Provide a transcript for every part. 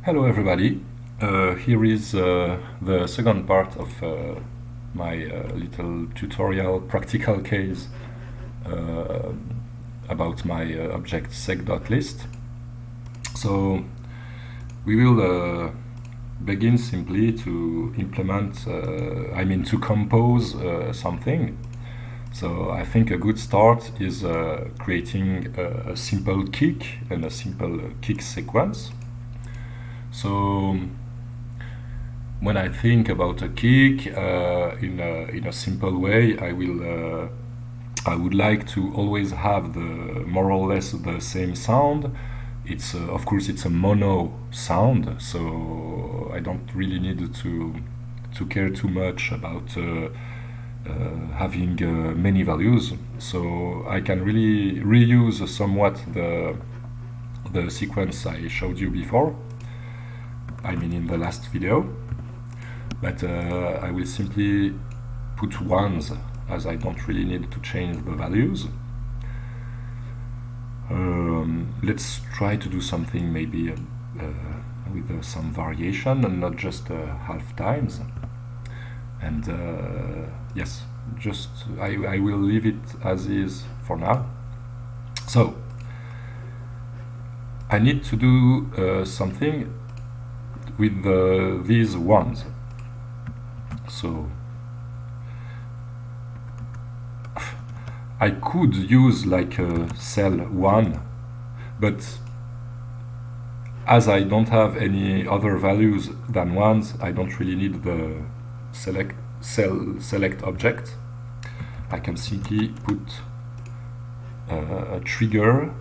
Hello everybody. Here is the second part of my little tutorial practical case uh, about my object seq.list. So we will begin simply to implement, to compose something. So I think a good start is creating a simple kick and a simple kick sequence. So when I think about a kick in a simple way, I would like to always have the more or less the same sound. It's of course it's a mono sound, so I don't really need to care too much about having many values. So I can really reuse somewhat the sequence I showed you before. I mean in the last video, but I will simply put ones as I don't really need to change the values. Let's try to do something maybe with some variation and not just half times. And yes, just I will leave it as is for now. So I need to do something with these ones. So I could use like a cell 1, but as I don't have any other values than ones, I don't really need the select object. I can simply put a trigger.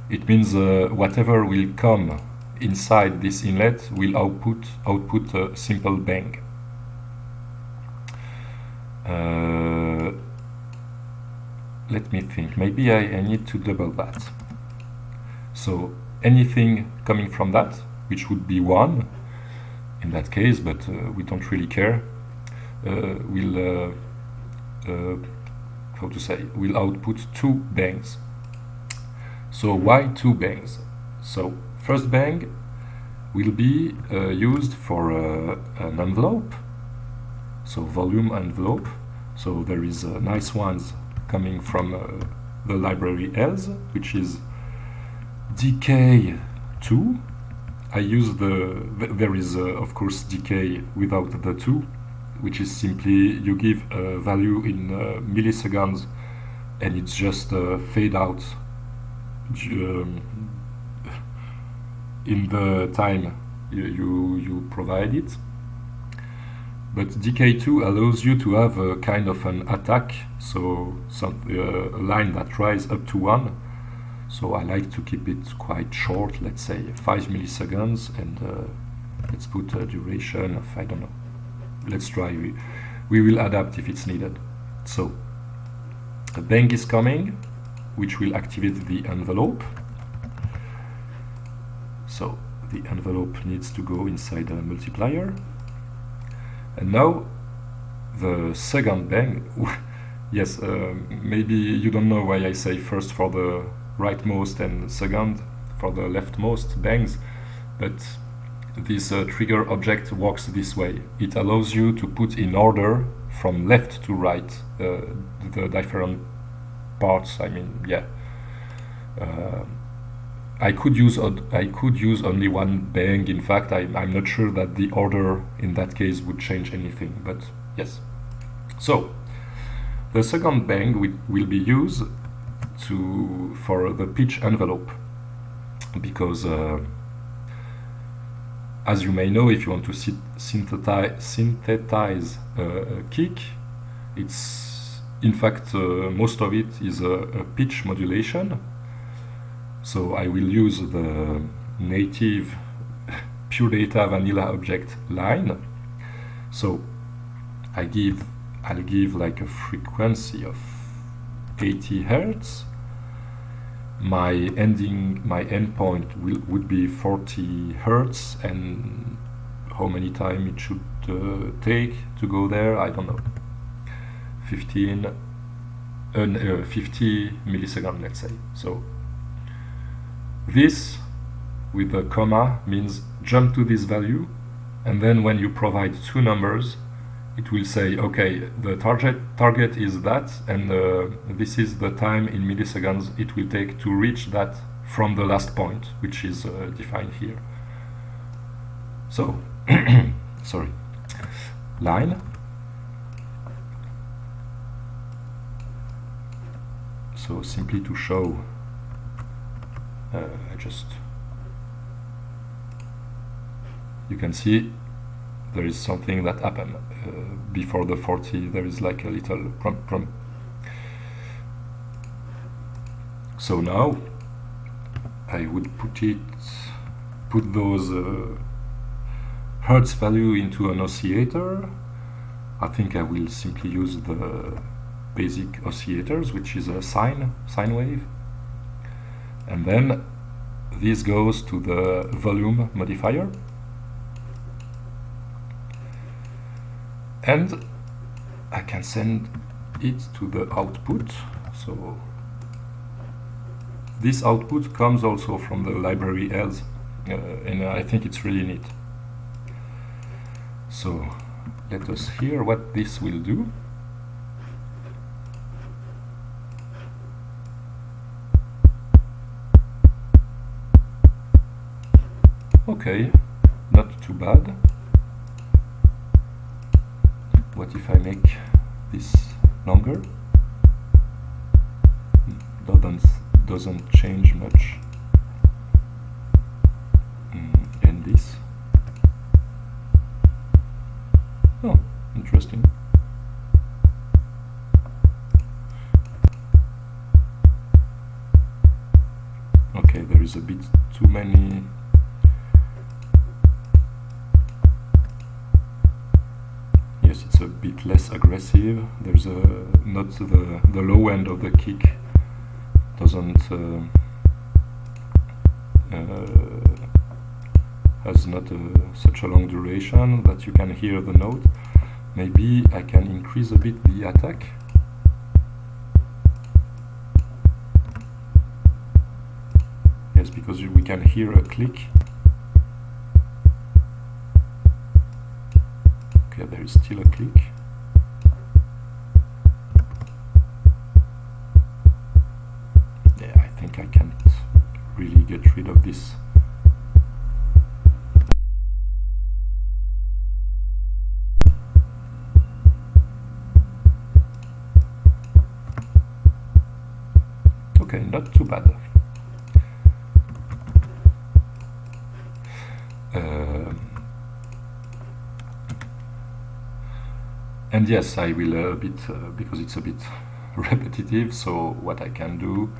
It means whatever will come inside this inlet will output a simple bang. Let me think, maybe I need to double that. So anything coming from that, which would be 1 in that case, but we don't really care, will will output 2 bangs. So why 2 bangs? So first bang will be used for an envelope, so volume envelope. So there is nice ones coming from the library else, which is dk2. I use there is of course dk without the 2, which is simply you give a value in milliseconds and it's just fade out in the time you provide it. But dk2 allows you to have a kind of an attack, so a line that tries up to 1. So I like to keep it quite short, let's say 5 milliseconds, and let's put a duration of, I don't know, let's try, we will adapt if it's needed. So a bang is coming, which will activate the envelope. So the envelope needs to go inside a multiplier. And now the second bang, yes, maybe you don't know why I say first for the rightmost and second for the leftmost bangs, but this trigger object works this way. It allows you to put in order from left to right the different parts. I mean, yeah. I could use only one bang. In fact, I'm not sure that the order in that case would change anything, but yes. So the second bang will be used for the pitch envelope, because as you may know, if you want to synthesize a kick, it's in fact most of it is a pitch modulation. So I will use the native pure data vanilla object line. So I'll give like a frequency of 80 Hertz. My endpoint would be 40 Hertz, and how many time it should take to go there, I don't know. 50 milliseconds, let's say. So this with a comma means jump to this value, and then when you provide two numbers, it will say, okay, the target is that, and this is the time in milliseconds it will take to reach that from the last point, which is defined here. So, sorry, line. So simply to show, you can see there is something that happened before the 40. There is like a little prompt. So now I would put those hertz value into an oscillator. I think I will simply use the basic oscillators, which is a sine wave, and then this goes to the volume modifier, and I can send it to the output. So this output comes also from the library else, and I think it's really neat. So let us hear what this will do. Okay, not too bad. What if I make this longer? Doesn't change much. And this? Oh, interesting. Okay, there is a bit too many. Yes, it's a bit less aggressive. There's not the low end of the kick doesn't has not such a long duration that you can hear the note. Maybe I can increase a bit the attack. Yes, because we can hear a click. Okay, there is still a click. Yeah, I think I can't really get rid of this. Okay, not too bad. And yes, I will a bit, because it's a bit repetitive, so what I can do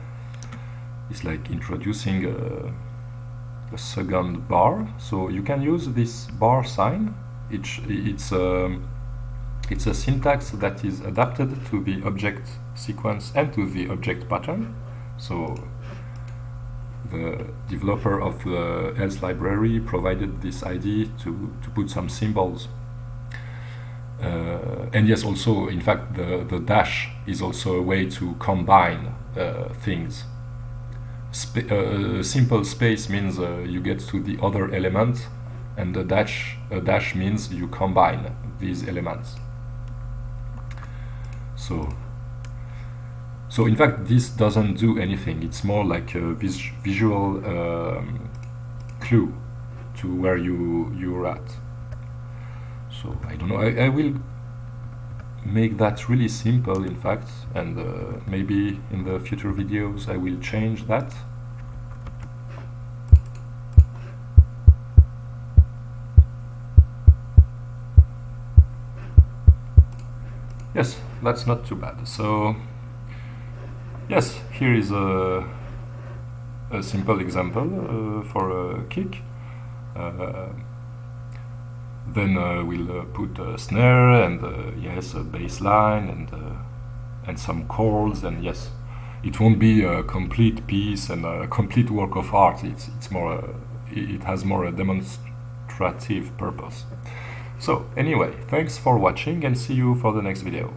is like introducing a second bar. So you can use this bar sign. It's a syntax that is adapted to the object sequence and to the object pattern. So the developer of the else library provided this idea to put some symbols. And yes, also, in fact, the dash is also a way to combine things. Simple space means you get to the other element, and a dash means you combine these elements. So in fact, this doesn't do anything. It's more like a visual clue to where you're at. So I don't know. I will make that really simple, in fact, and maybe in the future videos I will change that. Yes, that's not too bad. So yes, here is a simple example for a kick. Then we'll put a snare and yes, a bass line and some chords, and yes, it won't be a complete piece and a complete work of art. It's more it has more a demonstrative purpose. So anyway, thanks for watching and see you for the next video.